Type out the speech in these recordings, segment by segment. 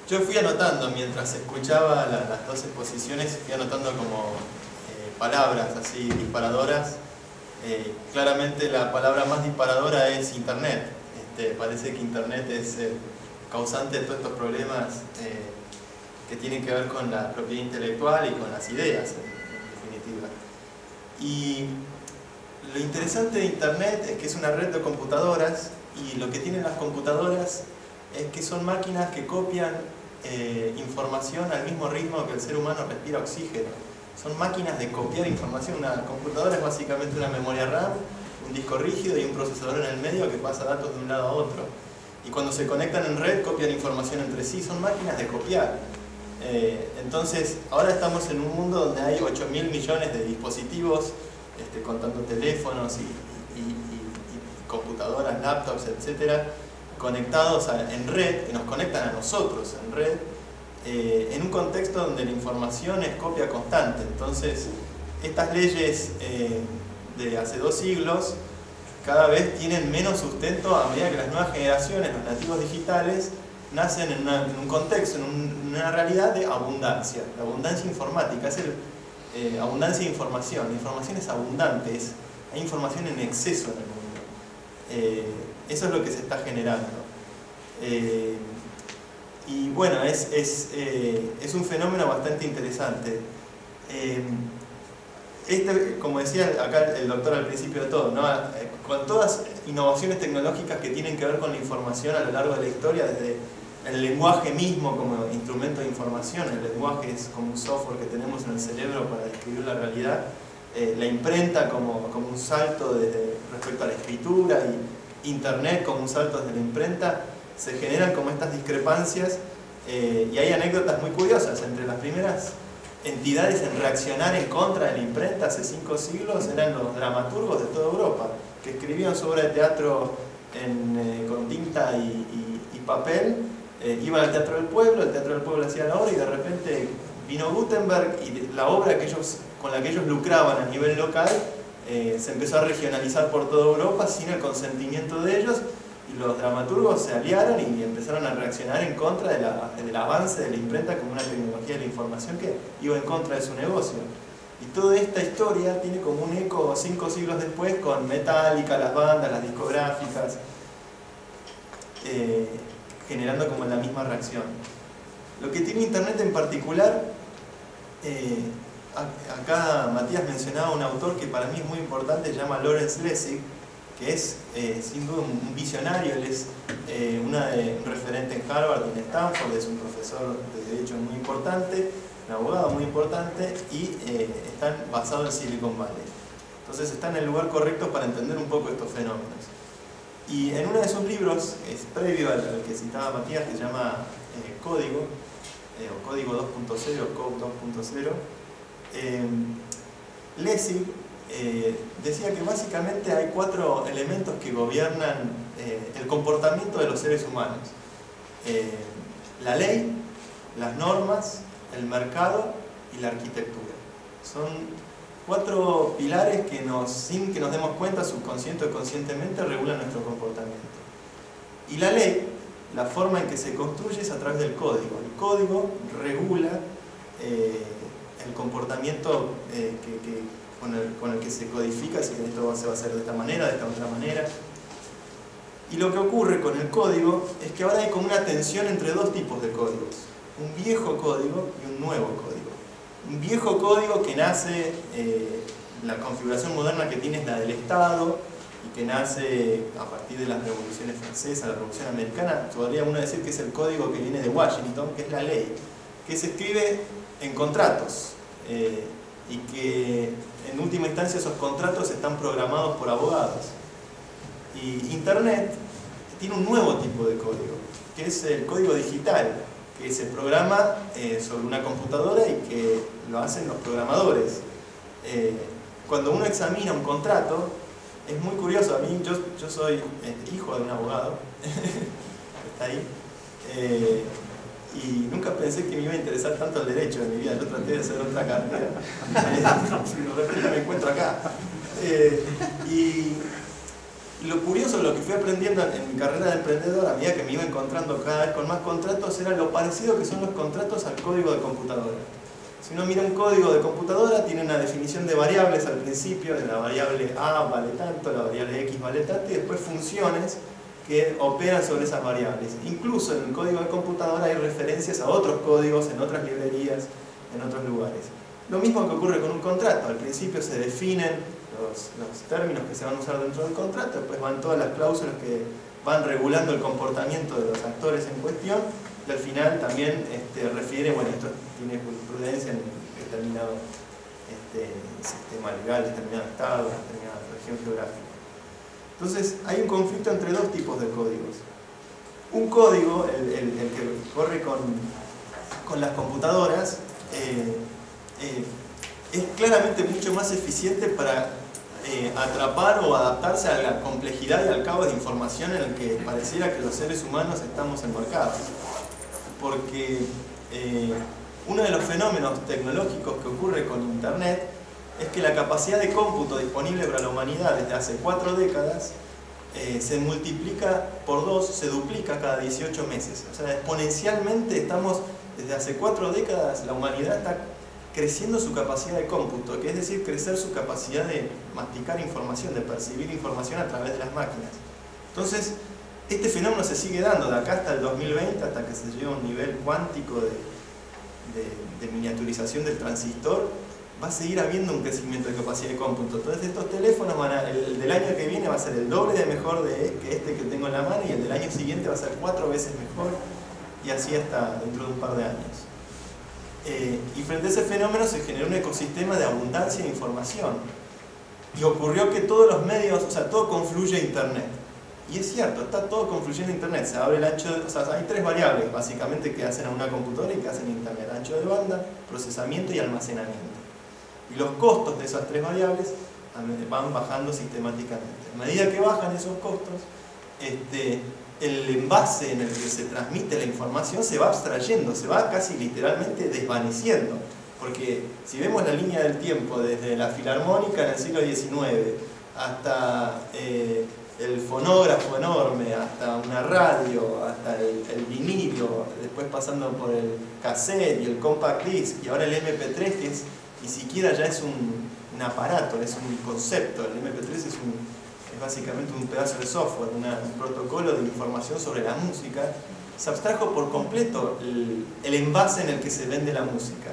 Yo fui anotando, mientras escuchaba las dos exposiciones, fui anotando como palabras así disparadoras. Claramente la palabra más disparadora es Internet. Parece que Internet es el causante de todos estos problemas que tienen que ver con la propiedad intelectual y con las ideas, en definitiva. Y lo interesante de Internet es que es una red de computadoras, y lo que tienen las computadoras es que son máquinas que copian información al mismo ritmo que el ser humano respira oxígeno. Son máquinas de copiar información. Una computadora es básicamente una memoria RAM, un disco rígido y un procesador en el medio que pasa datos de un lado a otro. Y cuando se conectan en red copian información entre sí. Son máquinas de copiar. Entonces, ahora estamos en un mundo donde hay 8.000 millones de dispositivos, contando teléfonos y computadoras, laptops, etcétera, conectados en red, que nos conectan a nosotros en red, en un contexto donde la información es copia constante. Entonces, estas leyes de hace 2 siglos cada vez tienen menos sustento a medida que las nuevas generaciones, los nativos digitales, nacen en un contexto, en una realidad de abundancia. La abundancia informática es abundancia de información. La información es abundante, hay información en exceso en el mundo. Eso es lo que se está generando. Y bueno, es un fenómeno bastante interesante. Como decía acá el doctor al principio de todo, ¿no? Con todas innovaciones tecnológicas que tienen que ver con la información a lo largo de la historia, desde el lenguaje mismo como instrumento de información, el lenguaje es como un software que tenemos en el cerebro para describir la realidad, la imprenta como un salto respecto a la escritura, y Internet como un salto desde la imprenta, se generan como estas discrepancias, y hay anécdotas muy curiosas. Entre las primeras entidades en reaccionar en contra de la imprenta hace 5 siglos eran los dramaturgos de toda Europa, que escribían su obra de teatro con tinta y papel. Iban al Teatro del Pueblo, el Teatro del Pueblo hacía la obra, y de repente vino Gutenberg y la obra con la que ellos lucraban a nivel local se empezó a regionalizar por toda Europa sin el consentimiento de ellos, y los dramaturgos se aliaron y empezaron a reaccionar en contra del avance de la imprenta como una tecnología de la información que iba en contra de su negocio. Y toda esta historia tiene como un eco 5 siglos después con Metallica, las bandas, las discográficas, generando como la misma reacción. Lo que tiene Internet en particular, acá Matías mencionaba un autor que para mí es muy importante, se llama Lawrence Lessig, que es sin duda un visionario. Él es un referente en Harvard y en Stanford, es un profesor de derecho muy importante, un abogado muy importante, y está basado en Silicon Valley. Entonces está en el lugar correcto para entender un poco estos fenómenos. Y en uno de sus libros, es previo al que citaba Matías, que se llama Código, o Código 2.0, Code 2.0, Lessig decía que básicamente hay 4 elementos que gobiernan el comportamiento de los seres humanos: la ley, las normas, el mercado y la arquitectura. Son 4 pilares que sin que nos demos cuenta, subconsciente o conscientemente, regulan nuestro comportamiento. Y la ley, la forma en que se construye es a través del código. El código regula el comportamiento con el que se codifica, si esto se va a hacer de esta manera, de esta otra manera. Y lo que ocurre con el código es que ahora hay como una tensión entre 2 tipos de códigos: un viejo código y un nuevo código. Un viejo código que nace, la configuración moderna que tiene es la del Estado, y que nace a partir de las revoluciones francesas, la revolución americana. Podría uno decir que es el código que viene de Washington, que es la ley, que se escribe en contratos, y que en última instancia esos contratos están programados por abogados. Y Internet tiene un nuevo tipo de código, que es el código digital, que se programa sobre una computadora y que lo hacen los programadores. Cuando uno examina un contrato, es muy curioso. A mí, yo soy hijo de un abogado, está ahí, y nunca pensé que me iba a interesar tanto el derecho en mi vida. Yo traté de hacer otra carrera, de repente me encuentro acá. Y Y lo curioso, lo que fui aprendiendo en mi carrera de emprendedor, a medida que me iba encontrando cada vez con más contratos, era lo parecido que son los contratos al código de computadora. Si uno mira un código de computadora, tiene una definición de variables al principio, de la variable A vale tanto, la variable X vale tanto, y después funciones que operan sobre esas variables. Incluso en el código de computadora hay referencias a otros códigos en otras librerías, en otros lugares. Lo mismo que ocurre con un contrato. Al principio se definen los términos que se van a usar dentro del contrato, después van todas las cláusulas que van regulando el comportamiento de los actores en cuestión, y al final también refiere, bueno, esto tiene jurisprudencia en determinado sistema legal, determinado estado, determinada región geográfica. Entonces hay un conflicto entre dos tipos de códigos. Un código, el que corre con las computadoras, es claramente mucho más eficiente para atrapar o adaptarse a la complejidad y al caos de información en el que pareciera que los seres humanos estamos embarcados. Porque uno de los fenómenos tecnológicos que ocurre con Internet es que la capacidad de cómputo disponible para la humanidad desde hace 4 décadas se multiplica por 2, se duplica cada 18 meses. O sea, exponencialmente estamos, desde hace 4 décadas, la humanidad está creciendo su capacidad de cómputo, que es decir, crecer su capacidad de masticar información, de percibir información a través de las máquinas. Entonces, este fenómeno se sigue dando de acá hasta el 2020, hasta que se llegue a un nivel cuántico de miniaturización del transistor. Va a seguir habiendo un crecimiento de capacidad de cómputo. Entonces estos teléfonos, el del año que viene va a ser el doble de mejor que este que tengo en la mano, y el del año siguiente va a ser 4 veces mejor, y así hasta dentro de un par de años. Y frente a ese fenómeno se generó un ecosistema de abundancia de información. Y ocurrió que todos los medios, o sea, todo confluye a Internet. Y es cierto, está todo confluyendo a Internet. Se abre el ancho de, o sea, hay 3 variables básicamente que hacen a una computadora y que hacen Internet: ancho de banda, procesamiento y almacenamiento. Y los costos de esas 3 variables van bajando sistemáticamente. A medida que bajan esos costos, el envase en el que se transmite la información se va abstrayendo, se va casi literalmente desvaneciendo. Porque si vemos la línea del tiempo desde la filarmónica en el siglo XIX hasta el fonógrafo enorme, hasta una radio, hasta el vinilo, después pasando por el cassette y el compact disc, y ahora el MP3, que ni siquiera ya es un aparato, es un concepto. El MP3 es básicamente un pedazo de software, un protocolo de información sobre la música. Se abstrajo por completo el envase en el que se vende la música.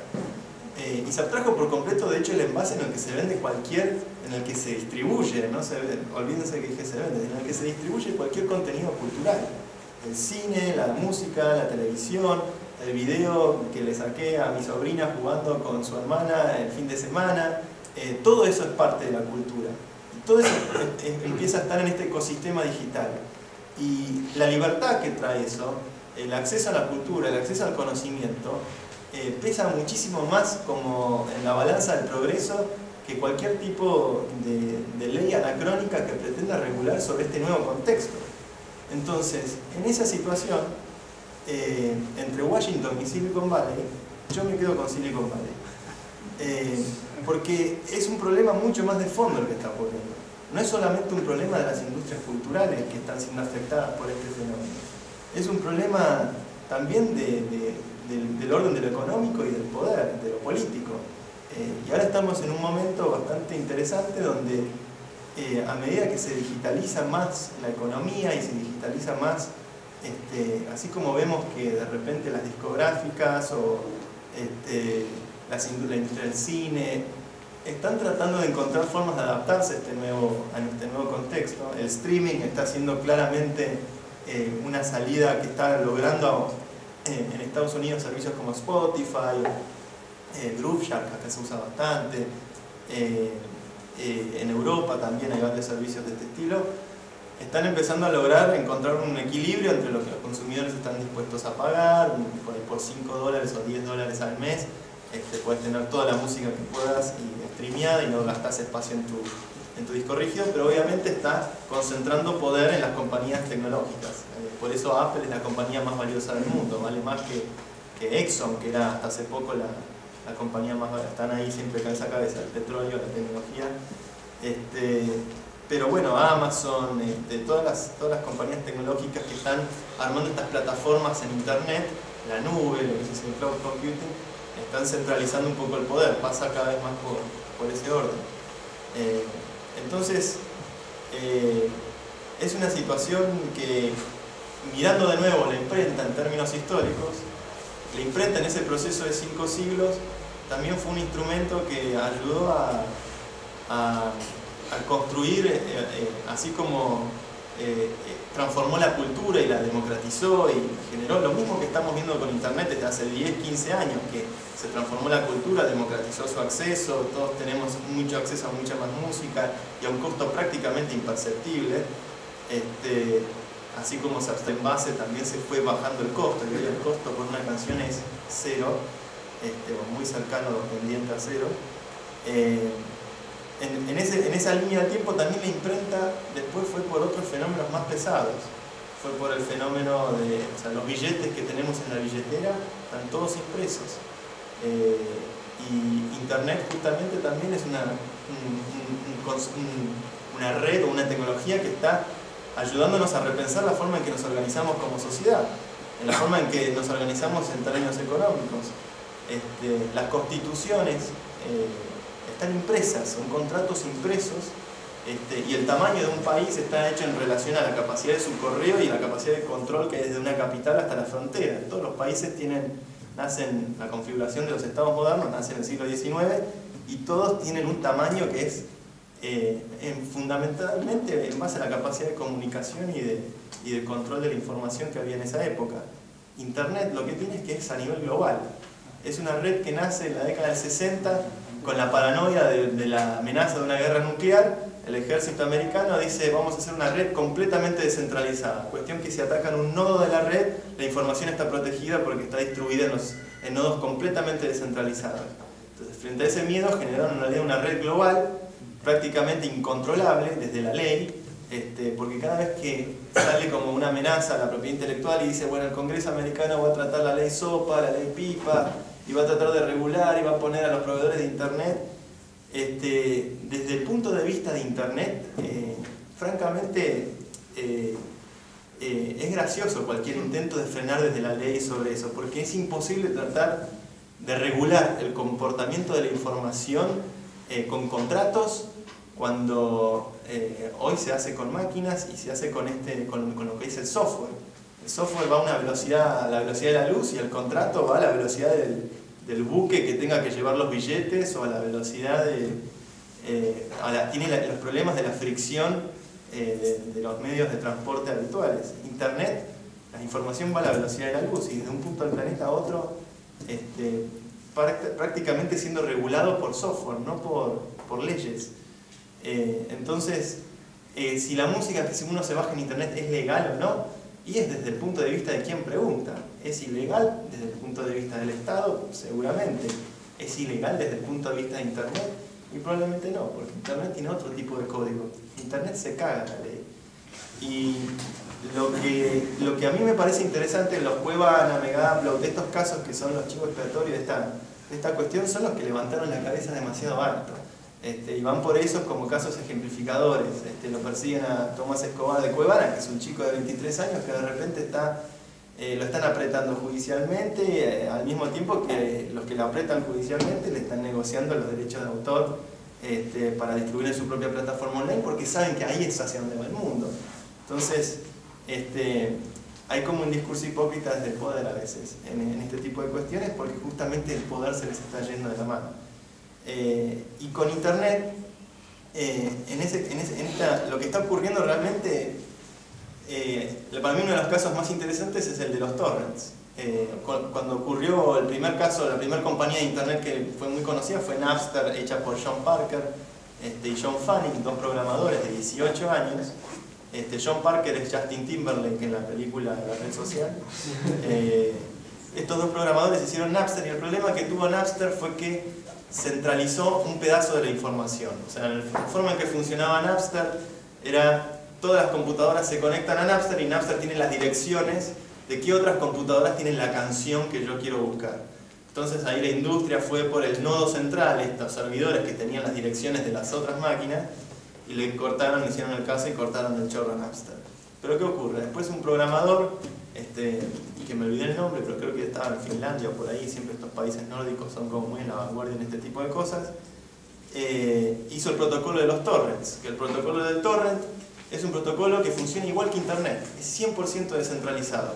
Y se abstrajo por completo, de hecho, el envase en el que se vende en el que se distribuye, no olvídense que dije se vende, en el que se distribuye cualquier contenido cultural. El cine, la música, la televisión, el video que le saqué a mi sobrina jugando con su hermana el fin de semana, todo eso es parte de la cultura. Y todo eso empieza a estar en este ecosistema digital. Y la libertad que trae eso, el acceso a la cultura, el acceso al conocimiento, pesa muchísimo más como en la balanza del progreso que cualquier tipo de ley anacrónica que pretenda regular sobre este nuevo contexto. Entonces, en esa situación, entre Washington y Silicon Valley, yo me quedo con Silicon Valley. Porque es un problema mucho más de fondo el que está ocurriendo. No es solamente un problema de las industrias culturales que están siendo afectadas por este fenómeno. Es un problema también del orden de lo económico y del poder, de lo político. Y ahora estamos en un momento bastante interesante donde a medida que se digitaliza más la economía y se digitaliza más, así como vemos que de repente las discográficas o la industria del cine están tratando de encontrar formas de adaptarse a este nuevo contexto. El streaming está siendo claramente una salida que está logrando en Estados Unidos servicios como Spotify, Grooveshark, acá se usa bastante, en Europa también hay varios servicios de este estilo. Están empezando a lograr encontrar un equilibrio entre lo que los consumidores están dispuestos a pagar. Por $5 o $10 al mes puedes tener toda la música que puedas y streameada y no gastas espacio en tu disco rígido, pero obviamente está concentrando poder en las compañías tecnológicas. Por eso Apple es la compañía más valiosa del mundo, vale más que Exxon, que era hasta hace poco la compañía más valiosa. Están ahí siempre cabeza a cabeza, el petróleo, la tecnología. pero bueno, Amazon, todas las compañías tecnológicas que están armando estas plataformas en Internet, la nube, lo que se dice el cloud computing, están centralizando un poco el poder, pasa cada vez más por ese orden. Entonces, es una situación que, mirando de nuevo la imprenta en términos históricos, la imprenta en ese proceso de 5 siglos también fue un instrumento que ayudó a construir, así como transformó la cultura y la democratizó y generó lo mismo que estamos viendo con Internet desde hace 10, 15 años, que se transformó la cultura, democratizó su acceso, todos tenemos mucho acceso a mucha más música y a un costo prácticamente imperceptible. Así como se en base también se fue bajando el costo, y hoy el costo por una canción es cero, o muy cercano o pendiente a cero. En esa línea de tiempo también la imprenta después fue por otros fenómenos más pesados. Fue por el fenómeno de, o sea, los billetes que tenemos en la billetera están todos impresos. Y Internet justamente también es una red o una tecnología que está ayudándonos a repensar la forma en que nos organizamos como sociedad, en la forma en que nos organizamos en términos económicos. Las constituciones están impresas, son contratos impresos, y el tamaño de un país está hecho en relación a la capacidad de su correo y la capacidad de control que hay desde una capital hasta la frontera. Todos los países nacen, la configuración de los estados modernos nace en el siglo XIX y todos tienen un tamaño que es fundamentalmente en base a la capacidad de comunicación y de control de la información que había en esa época. Internet lo que tiene es que es a nivel global. Es una red que nace en la década del 60 con la paranoia de la amenaza de una guerra nuclear. El ejército americano dice: vamos a hacer una red completamente descentralizada. Cuestión que si atacan un nodo de la red, la información está protegida porque está distribuida en nodos completamente descentralizados. Entonces, frente a ese miedo, generaron en realidad una red global prácticamente incontrolable desde la ley, porque cada vez que sale como una amenaza a la propiedad intelectual y dice: bueno, el Congreso americano va a tratar la ley SOPA, la ley PIPA, y va a tratar de regular y va a poner a los proveedores de Internet, desde el punto de vista de Internet, francamente, es gracioso cualquier intento de frenar desde la ley sobre eso, porque es imposible tratar de regular el comportamiento de la información con contratos cuando hoy se hace con máquinas y se hace con lo que dice el software. El software va a la velocidad de la luz, y el contrato va a la velocidad del buque que tenga que llevar los billetes, o a la velocidad tiene los problemas de la fricción de los medios de transporte habituales. Internet, la información va a la velocidad de la luz y desde un punto del planeta a otro, prácticamente siendo regulado por software, no por leyes. Entonces, si la música que uno se baja en Internet es legal o no, y es desde el punto de vista de quien pregunta. ¿Es ilegal desde el punto de vista del Estado? Seguramente. ¿Es ilegal desde el punto de vista de Internet? Y probablemente no, porque Internet tiene otro tipo de código. Internet se caga la ley. Y lo que a mí me parece interesante en los Cuevana, Megaupload, de estos casos que son los chivos expiatorios de esta cuestión, son los que levantaron la cabeza demasiado alto. Y van por esos como casos ejemplificadores. Lo persiguen a Tomás Escobar de Cuevana, que es un chico de 23 años que de repente lo están apretando judicialmente, al mismo tiempo que los que lo apretan judicialmente le están negociando los derechos de autor para distribuir en su propia plataforma online, porque saben que ahí es hacia donde va el mundo. Entonces, hay como un discurso hipócrita desde el poder a veces en este tipo de cuestiones, porque justamente el poder se les está yendo de la mano. Y con Internet, lo que está ocurriendo realmente, para mí uno de los casos más interesantes es el de los torrents. Cuando ocurrió el primer caso, la primera compañía de Internet que fue muy conocida fue Napster, hecha por Sean Parker y John Fanning, dos programadores de 18 años. John Parker es Justin Timberlake en la película La Red Social. Estos dos programadores hicieron Napster, y el problema que tuvo Napster fue que centralizó un pedazo de la información. O sea, la forma en que funcionaba Napster era: todas las computadoras se conectan a Napster y Napster tiene las direcciones de qué otras computadoras tienen la canción que yo quiero buscar. Entonces ahí la industria fue por el nodo central, estos servidores que tenían las direcciones de las otras máquinas, y le cortaron, le hicieron el caso y cortaron el chorro a Napster. Pero ¿qué ocurre? Después un programador, que me olvidé el nombre, pero creo que estaba en Finlandia o por ahí, siempre estos países nórdicos son como muy en la vanguardia en este tipo de cosas, hizo el protocolo de los torrents, que el protocolo del torrent es un protocolo que funciona igual que Internet, es 100% descentralizado.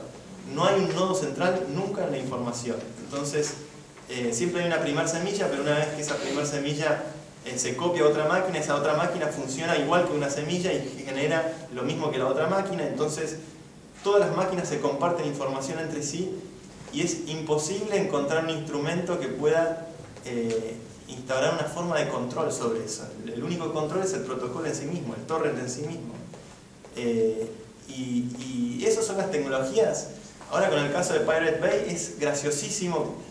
No hay un nodo central nunca en la información. Entonces, siempre hay una primer semilla, pero una vez que esa primer semilla se copia a otra máquina, esa otra máquina funciona igual que una semilla y genera lo mismo que la otra máquina. Entonces, todas las máquinas se comparten información entre sí y es imposible encontrar un instrumento que pueda instaurar una forma de control sobre eso. El único control es el protocolo en sí mismo, el torrent en sí mismo. Y esas son las tecnologías. Ahora con el caso de Pirate Bay es graciosísimo.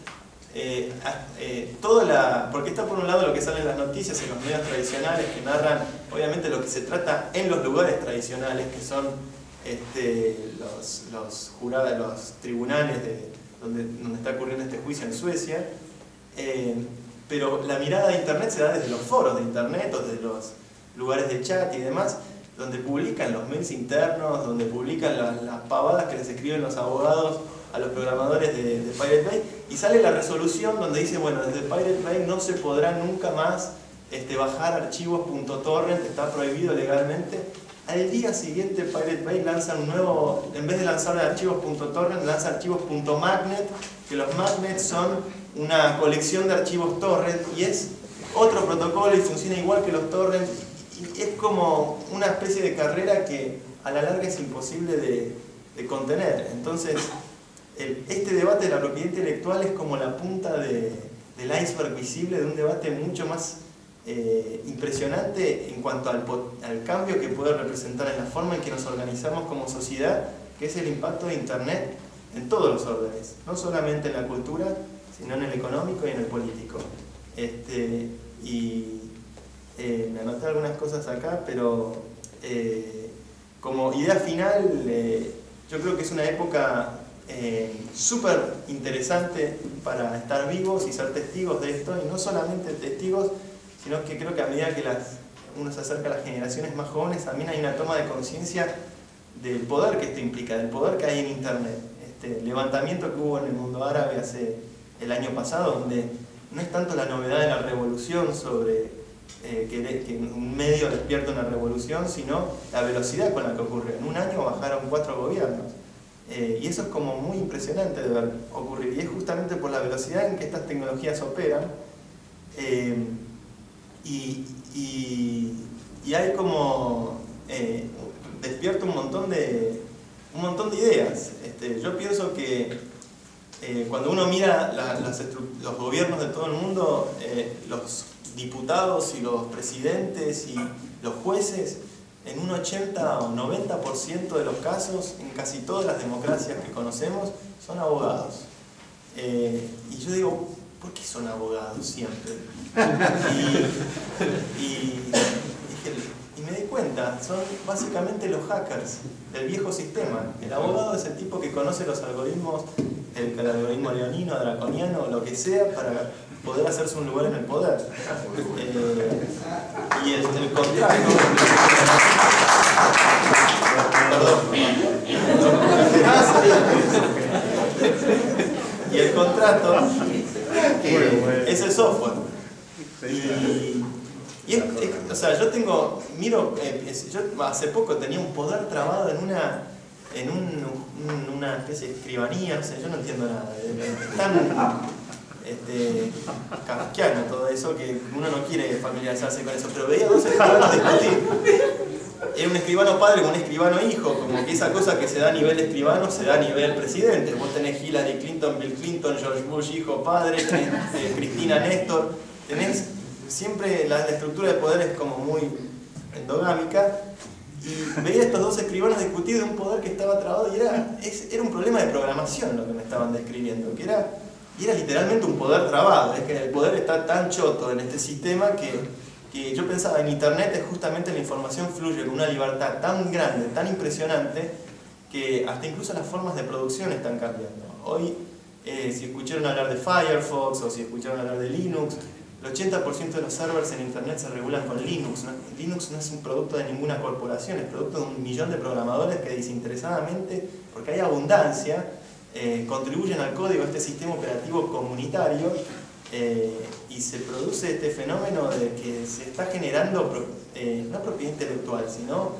Porque está por un lado lo que sale en las noticias en los medios tradicionales que narran obviamente lo que se trata en los lugares tradicionales, que son los jurados, los tribunales donde está ocurriendo este juicio en Suecia, pero la mirada de Internet se da desde los foros de Internet o desde los lugares de chat y demás, donde publican los mails internos, donde publican las pavadas que les escriben los abogados a los programadores de Pirate Bay, y sale la resolución donde dice, bueno, desde Pirate Bay no se podrá nunca más bajar archivos .torrent, está prohibido legalmente. Al día siguiente Pirate Bay lanza un nuevo, en vez de lanzar archivos .torrent, lanza archivos .magnet, que los magnets son una colección de archivos torrent, y es otro protocolo y funciona igual que los torrents, y es como una especie de carrera que a la larga es imposible de contener. Entonces, este debate de la propiedad intelectual es como la punta del iceberg visible de un debate mucho más impresionante en cuanto al cambio que puede representar en la forma en que nos organizamos como sociedad, que es el impacto de Internet en todos los órdenes, no solamente en la cultura, sino en el económico y en el político. Me anoté algunas cosas acá, pero como idea final, yo creo que es una época súper interesante para estar vivos y ser testigos de esto, y no solamente testigos, sino que creo que a medida que uno se acerca a las generaciones más jóvenes, también hay una toma de conciencia del poder que esto implica, del poder que hay en Internet. Levantamiento que hubo en el mundo árabe el año pasado, donde no es tanto la novedad de la revolución sobre que un medio despierta una revolución, sino la velocidad con la que ocurre. En un año bajaron 4 gobiernos. Y eso es como muy impresionante de ver ocurrir, y es justamente por la velocidad en que estas tecnologías operan, y hay como despierta un montón de ideas. Yo pienso que cuando uno mira los gobiernos de todo el mundo, los diputados y los presidentes y los jueces, en un 80 o 90% de los casos, en casi todas las democracias que conocemos, son abogados. Y yo digo, ¿por qué son abogados siempre? Y me di cuenta, son básicamente los hackers del viejo sistema. El abogado es el tipo que conoce los algoritmos, el algoritmo leonino, draconiano, lo que sea, para poder hacerse un lugar en el poder. Y el contrato... Y el contrato es el software. O sea, yo hace poco tenía un poder trabado en una especie de escribanía, no sé, yo no entiendo nada. Es tan kafkiano todo eso que uno no quiere familiarizarse con eso, pero veía dos escribanos discutir. Era un escribano padre con un escribano hijo, como que esa cosa que se da a nivel escribano se da a nivel presidente. Vos tenés Hillary Clinton, Bill Clinton, George Bush hijo, padre, tenés Cristina Néstor, tenés siempre la estructura de poder es como muy endogámica, y veía estos dos escribanos discutir de un poder que estaba trabado, y era un problema de programación lo que me estaban describiendo, que era literalmente un poder trabado. Es que el poder está tan choto en este sistema que yo pensaba, en Internet es justamente la información fluye con una libertad tan grande, tan impresionante, que hasta incluso las formas de producción están cambiando. Hoy, si escucharon hablar de Firefox o si escucharon hablar de Linux, El 80% de los servers en internet se regulan con Linux. Linux no es un producto de ninguna corporación, es producto de 1 millón de programadores que desinteresadamente, porque hay abundancia, contribuyen al código de este sistema operativo comunitario, y se produce este fenómeno de que se está generando no propiedad intelectual, sino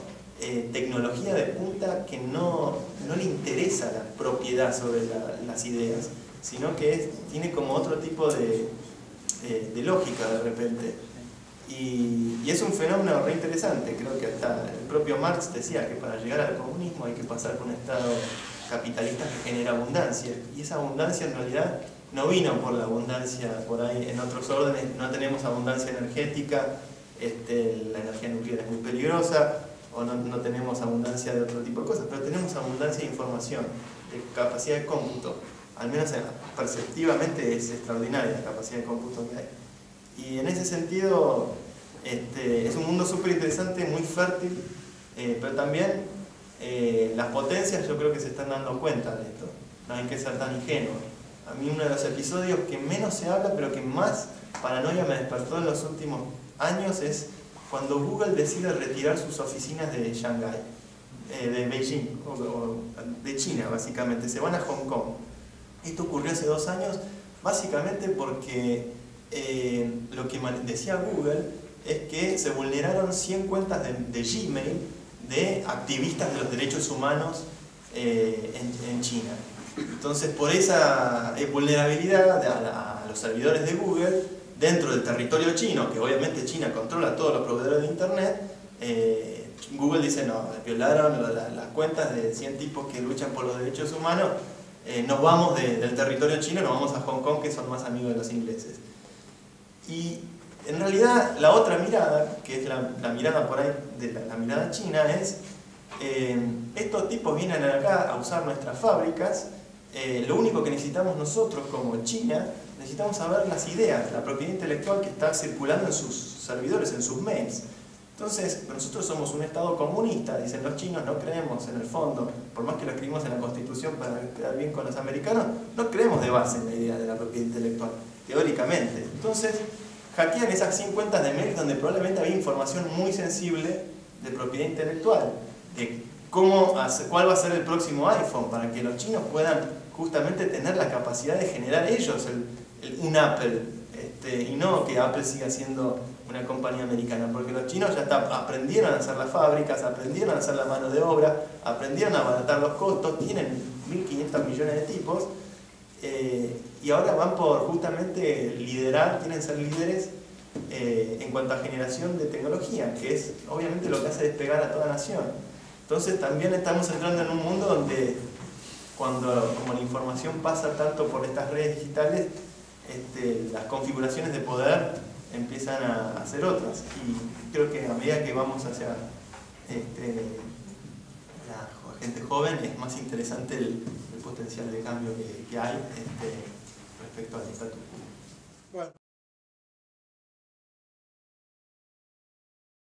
tecnología de punta que no le interesa la propiedad sobre las ideas, sino que tiene como otro tipo de lógica de repente. Y es un fenómeno re interesante. Creo que hasta el propio Marx decía que para llegar al comunismo hay que pasar por un estado capitalista que genera abundancia, y esa abundancia en realidad no vino por la abundancia por ahí en otros órdenes. No tenemos abundancia energética, la energía nuclear es muy peligrosa, o no tenemos abundancia de otro tipo de cosas, pero tenemos abundancia de información, de capacidad de cómputo. Al menos perceptivamente es extraordinaria la capacidad de cómputo que hay. Y en ese sentido es un mundo súper interesante, muy fértil, pero también las potencias yo creo que se están dando cuenta de esto. No hay que ser tan ingenuos. A mí uno de los episodios que menos se habla, pero que más paranoia me despertó en los últimos años, es cuando Google decide retirar sus oficinas de Shanghái, de Beijing, o de China básicamente, se van a Hong Kong. Esto ocurrió hace 2 años, básicamente porque lo que decía Google es que se vulneraron 100 cuentas de Gmail de activistas de los derechos humanos en China. Entonces, por esa vulnerabilidad a los servidores de Google dentro del territorio chino, que obviamente China controla todos los proveedores de internet, Google dice: no, violaron las cuentas de 100 tipos que luchan por los derechos humanos, nos vamos del territorio chino, nos vamos a Hong Kong, que son más amigos de los ingleses. Y en realidad la otra mirada, que es la mirada por ahí de la mirada china, es estos tipos vienen acá a usar nuestras fábricas, lo único que necesitamos nosotros como China, necesitamos saber las ideas, la propiedad intelectual que está circulando en sus servidores, en sus mails. Entonces, nosotros somos un Estado comunista, dicen los chinos, no creemos en el fondo, por más que lo escribimos en la Constitución para quedar bien con los americanos, no creemos de base en la idea de la propiedad intelectual, teóricamente. Entonces, hackean esas 100 cuentas de mail donde probablemente había información muy sensible de propiedad intelectual, de cuál va a ser el próximo iPhone, para que los chinos puedan justamente tener la capacidad de generar ellos un Apple, y no que Apple siga siendo una compañía americana, porque los chinos ya aprendieron a hacer las fábricas, aprendieron a hacer la mano de obra, aprendieron a abaratar los costos, tienen 1.500 millones de tipos, y ahora van por justamente liderar, quieren ser líderes en cuanto a generación de tecnología, que es obviamente lo que hace despegar a toda nación. Entonces también estamos entrando en un mundo donde, como la información pasa tanto por estas redes digitales, las configuraciones de poder empiezan a ser otras. Y creo que a medida que vamos hacia la gente joven, es más interesante el potencial de cambio que hay respecto al status quo.